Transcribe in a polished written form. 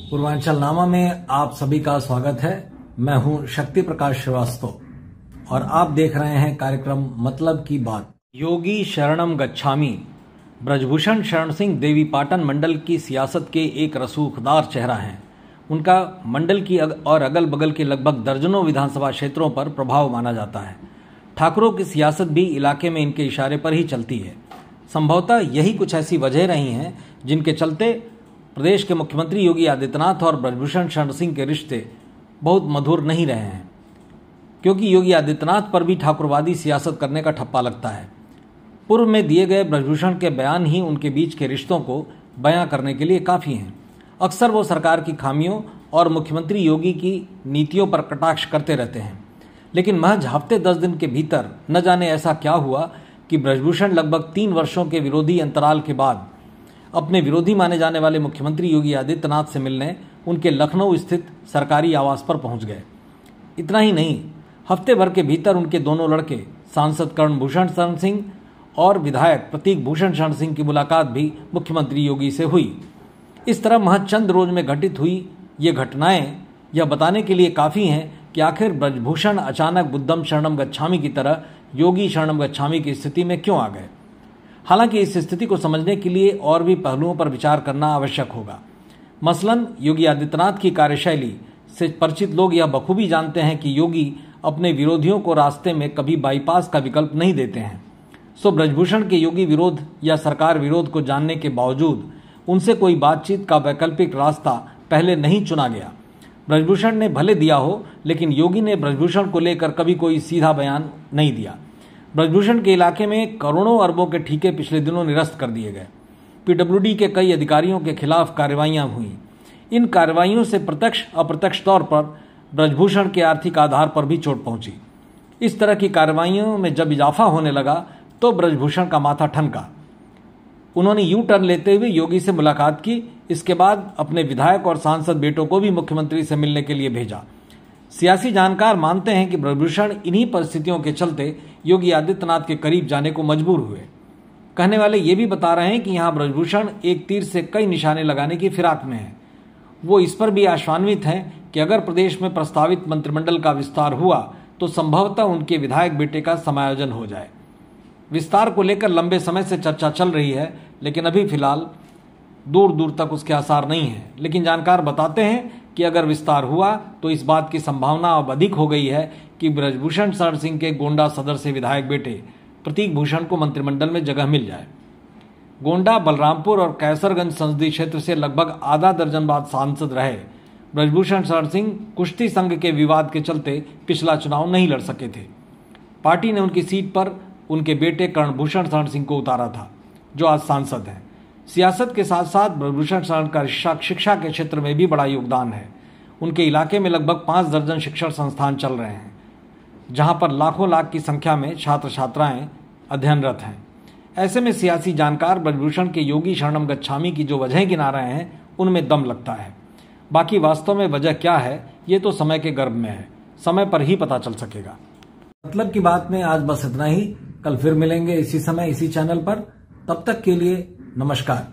पूर्वांचल नामा में आप सभी का स्वागत है। मैं हूं शक्ति प्रकाश श्रीवास्तव और आप देख रहे हैं कार्यक्रम मतलब की बात। योगी शरणम गच्छामी ब्रजभूषण शरण सिंह देवीपाटन मंडल की सियासत के एक रसूखदार चेहरा हैं। उनका मंडल की और अगल बगल के लगभग दर्जनों विधानसभा क्षेत्रों पर प्रभाव माना जाता है। ठाकुरों की सियासत भी इलाके में इनके इशारे पर ही चलती है। संभवतः यही कुछ ऐसी वजह रही हैं जिनके चलते प्रदेश के मुख्यमंत्री योगी आदित्यनाथ और ब्रजभूषण शरण सिंह के रिश्ते बहुत मधुर नहीं रहे हैं, क्योंकि योगी आदित्यनाथ पर भी ठाकुरवादी सियासत करने का ठप्पा लगता है। पूर्व में दिए गए ब्रजभूषण के बयान ही उनके बीच के रिश्तों को बयां करने के लिए काफ़ी हैं। अक्सर वो सरकार की खामियों और मुख्यमंत्री योगी की नीतियों पर कटाक्ष करते रहते हैं, लेकिन महज हफ्ते 10 दिन के भीतर न जाने ऐसा क्या हुआ कि ब्रजभूषण लगभग 3 वर्षों के विरोधी अंतराल के बाद अपने विरोधी माने जाने वाले मुख्यमंत्री योगी आदित्यनाथ से मिलने उनके लखनऊ स्थित सरकारी आवास पर पहुंच गए। इतना ही नहीं, हफ्ते भर के भीतर उनके दोनों लड़के सांसद कर्णभूषण शरण सिंह और विधायक प्रतीक भूषण शरण सिंह की मुलाकात भी मुख्यमंत्री योगी से हुई। इस तरह महज चंद रोज में घटित हुई ये घटनाएं यह बताने के लिए काफ़ी हैं कि आखिर ब्रजभूषण अचानक बुद्धम शरणम गच्छामी की तरह योगी शरणम गच्छामी की स्थिति में क्यों आ गए। हालांकि इस स्थिति को समझने के लिए और भी पहलुओं पर विचार करना आवश्यक होगा। मसलन योगी आदित्यनाथ की कार्यशैली से परिचित लोग यह बखूबी जानते हैं कि योगी अपने विरोधियों को रास्ते में कभी बाईपास का विकल्प नहीं देते हैं। सो ब्रजभूषण के योगी विरोध या सरकार विरोध को जानने के बावजूद उनसे कोई बातचीत का वैकल्पिक रास्ता पहले नहीं चुना गया। ब्रजभूषण ने भले दिया हो, लेकिन योगी ने ब्रजभूषण को लेकर कभी कोई सीधा बयान नहीं दिया। ब्रजभूषण के इलाके में करोड़ों अरबों के ठेके पिछले दिनों निरस्त कर दिए गए। पीडब्ल्यूडी के कई अधिकारियों के खिलाफ कार्रवाइयां हुई। इन कार्रवाइयों से प्रत्यक्ष अप्रत्यक्ष तौर पर ब्रजभूषण के आर्थिक आधार पर भी चोट पहुंची। इस तरह की कार्रवाइयों में जब इजाफा होने लगा तो ब्रजभूषण का माथा ठनका। उन्होंने यू टर्न लेते हुए योगी से मुलाकात की। इसके बाद अपने विधायक और सांसद बेटों को भी मुख्यमंत्री से मिलने के लिए भेजा। सियासी जानकार मानते हैं कि ब्रजभूषण इन्हीं परिस्थितियों के चलते योगी आदित्यनाथ के करीब जाने को मजबूर हुए। कहने वाले ये भी बता रहे हैं कि यहाँ ब्रजभूषण एक तीर से कई निशाने लगाने की फिराक में है। वो इस पर भी आशान्वित हैं कि अगर प्रदेश में प्रस्तावित मंत्रिमंडल का विस्तार हुआ तो संभवतः उनके विधायक बेटे का समायोजन हो जाए। विस्तार को लेकर लंबे समय से चर्चा चल रही है, लेकिन अभी फिलहाल दूर दूर तक उसके आसार नहीं है। लेकिन जानकार बताते हैं कि अगर विस्तार हुआ तो इस बात की संभावना अब अधिक हो गई है कि ब्रजभूषण शरण सिंह के गोंडा सदर से विधायक बेटे प्रतीक भूषण को मंत्रिमंडल में जगह मिल जाए। गोंडा, बलरामपुर और कैसरगंज संसदीय क्षेत्र से लगभग आधा दर्जन बाद सांसद रहे ब्रजभूषण शरण सिंह कुश्ती संघ के विवाद के चलते पिछला चुनाव नहीं लड़ सके थे। पार्टी ने उनकी सीट पर उनके बेटे कर्णभूषण शरण सिंह को उतारा था, जो आज सांसद हैं। सियासत के साथ साथ ब्रजभूषण शरण का शिक्षा के क्षेत्र में भी बड़ा योगदान है। उनके इलाके में लगभग 5 दर्जन शिक्षण संस्थान चल रहे हैं, जहां पर लाखों लाख की संख्या में छात्र छात्राएं अध्ययनरत हैं। ऐसे में सियासी जानकार ब्रजभूषण के योगी शरणम गच्छामी की जो वजह गिना रहे हैं उनमें दम लगता है। बाकी वास्तव में वजह क्या है ये तो समय के गर्भ में है, समय पर ही पता चल सकेगा। मतलब की बात में आज बस इतना ही। कल फिर मिलेंगे इसी समय इसी चैनल पर। तब तक के लिए नमस्कार।